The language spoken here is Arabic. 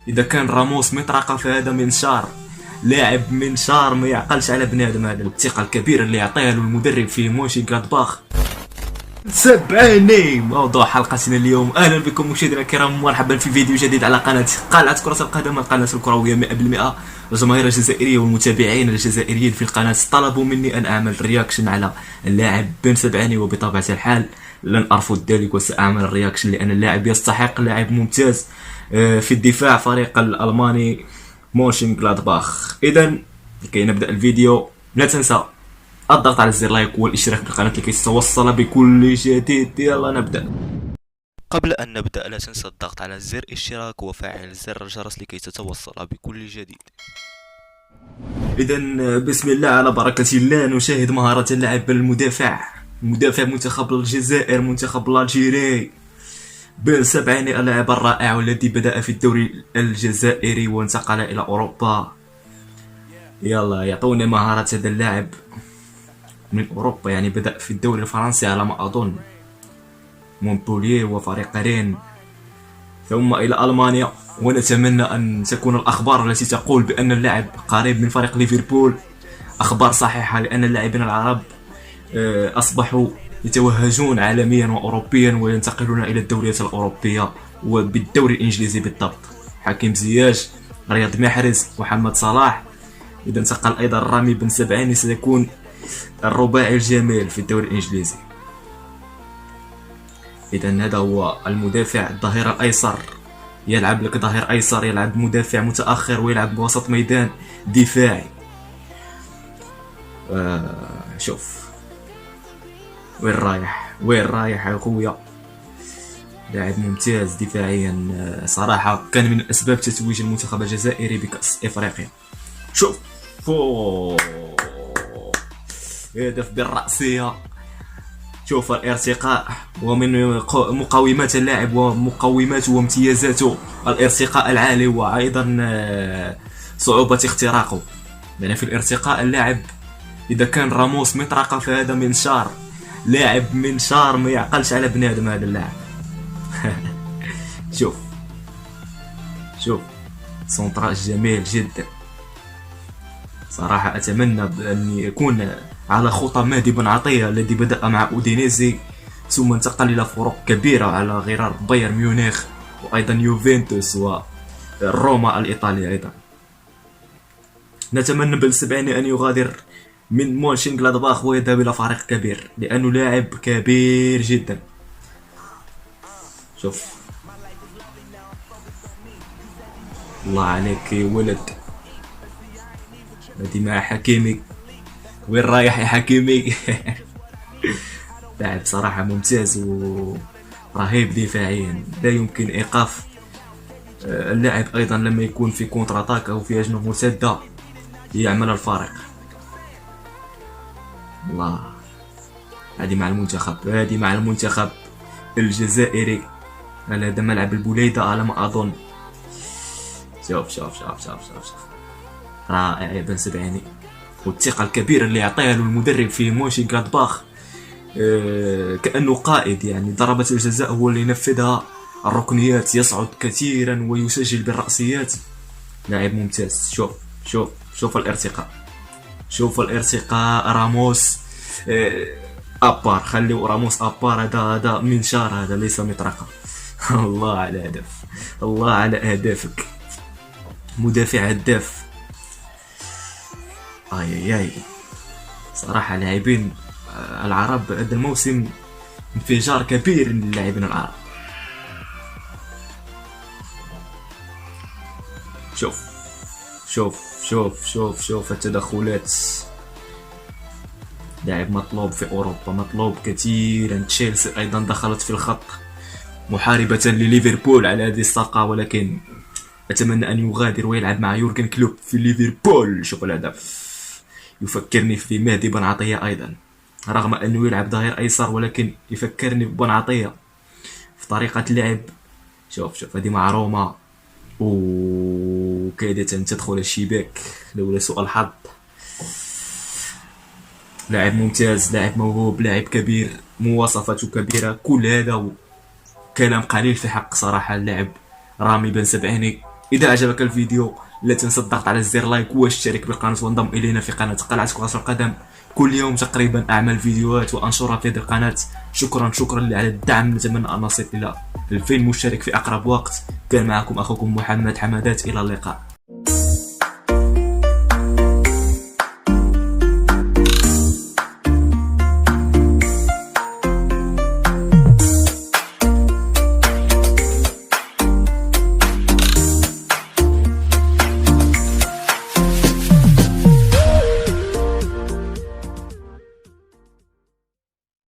اذا كان راموس مطرقه فهذا منشار، لاعب منشار ما يعقلش على بنادم. هذا الثقه الكبيره اللي عطيها له المدرب في موشي غلادباخ. سبعيني موضوع حلقتنا اليوم. اهلا بكم مشاهدينا الكرام، مرحبا في فيديو جديد على قناه كرة القدم، القناه الكرويه 100%. الجماهير الجزائريه والمتابعين الجزائريين في القناه طلبوا مني ان اعمل رياكشن على اللاعب بن سبعاني، وبطبيعه الحال لن ارفض ذلك وساعمل الرياكشن لان اللاعب يستحق، لاعب ممتاز في الدفاع فريق الالماني موشن غلادباخ. اذا لكي نبدا الفيديو لا تنسى الضغط على زر لايك والاشتراك في القناة لكي تتوصل بكل جديد. يلا نبدأ. قبل أن نبدأ لا تنسى الضغط على زر اشتراك وفعل زر الجرس لكي تتوصل بكل جديد. إذا بسم الله على بركة الله نشاهد مهارة اللاعب المدافع منتخب الجزائر، منتخب الجيري بن سبعاني، اللاعب الرائع والذي بدأ في الدوري الجزائري وانتقل إلى أوروبا. يلا يعطونا مهارة هذا اللاعب من أوروبا، يعني بدأ في الدوري الفرنسي على ما أظن، مونبولييه وفريق رين، ثم إلى ألمانيا. ونتمنى أن تكون الأخبار التي تقول بأن اللاعب قريب من فريق ليفربول أخبار صحيحة، لأن اللاعبين العرب أصبحوا يتوهجون عالميا وأوروبيا وينتقلون إلى الدوريات الأوروبية وبالدوري الإنجليزي بالضبط. حكيم زياش، رياض محرز، محمد صلاح. إذا انتقل أيضا رامي بن سبعاني سيكون الرباعي الجميل في الدوري الإنجليزي. إذا هذا هو المدافع الظهير الأيسر، يلعب لك ظهير أيسر، يلعب مدافع متأخر، ويلعب بوسط ميدان دفاعي. شوف وين رايح يا خويا، لاعب ممتاز دفاعيا صراحة، كان من أسباب تتويج المنتخب الجزائري بكأس إفريقيا. شوف هدف بالرأسية. شوف الارتقاء، ومن مقومات اللاعب ومقوماته وامتيازاته الارتقاء العالي، وايضا صعوبة اختراقه. يعني في الارتقاء اللاعب اذا كان راموس مطرقة فهذا منشار، لاعب منشار ما يعقلش على بنادم هذا اللاعب. شوف سونتراج جميل جدا صراحة. أتمنى أن يكون على خطى مهدي بن عطية الذي بدأ مع أودينيزي ثم انتقل إلى فرق كبيرة على غرار بايرن ميونخ وأيضا يوفنتوس وروما الإيطالية. أيضا نتمنى بن سبعاني أن يغادر من مونشن غلادباخ ويذهب إلى فريق كبير، لأنه لاعب كبير جدا. شوف الله عليك يا ولد، هادي مع حكيمي. وين رايح يا حكيمي؟ لاعب صراحة ممتاز ورهيب دفاعيا، لا يمكن إيقاف اللاعب. أيضا لما يكون في كونتر اتاك أو في هجمة مرتدة يعمل الفارق. الله، هذه مع المنتخب الجزائري. هذا ملعب البوليدة على ما أظن. شوف رائع يا بن سبعاني، والثقة الكبيرة اللي يعطيها له المدرب في موشي غلادباخ. كأنه قائد، يعني ضربة الجزاء هو اللي ينفذها، الركنيات يصعد كثيرا ويسجل بالرأسيات. لاعب ممتاز. شوف الارتقاء راموس أبار، خليو راموس أبار، هذا منشار، هذا ليس مطرقة. الله على هدف، الله على أهدافك، مدافع هداف. اي صراحة لاعبين العرب هذا الموسم انفجار كبير للاعبين العرب. شوف التدخلات. لاعب مطلوب في اوروبا، مطلوب كثيرا. تشيلسي ايضا دخلت في الخط محاربة لليفربول على هذه الصفقة، ولكن اتمنى ان يغادر ويلعب مع يورجن كلوب في ليفربول. شوف الهدف يفكرني في مهدي بن عطية أيضا، رغم أنه يلعب ظهير أيسر ولكن يفكرني بن عطية في طريقة اللعب. شوف هذه مع روما، وكادت أن تدخل الشباك لولا سوء الحظ. لاعب ممتاز، لاعب موهوب، لاعب كبير، مواصفاته كبيرة. كل هذا كلام قليل في حق صراحة اللاعب رامي بن سبعاني. اذا عجبك الفيديو لا تنسى الضغط على زر لايك واشترك بالقناه وانضم الينا في قناه قلعه كره القدم. كل يوم تقريبا اعمل فيديوهات وانشرها في هذه القناه. شكرا لي على الدعم. نتمنى ان نصل الى 2000 مشترك في اقرب وقت. كان معكم اخوكم محمد حمادات، الى اللقاء.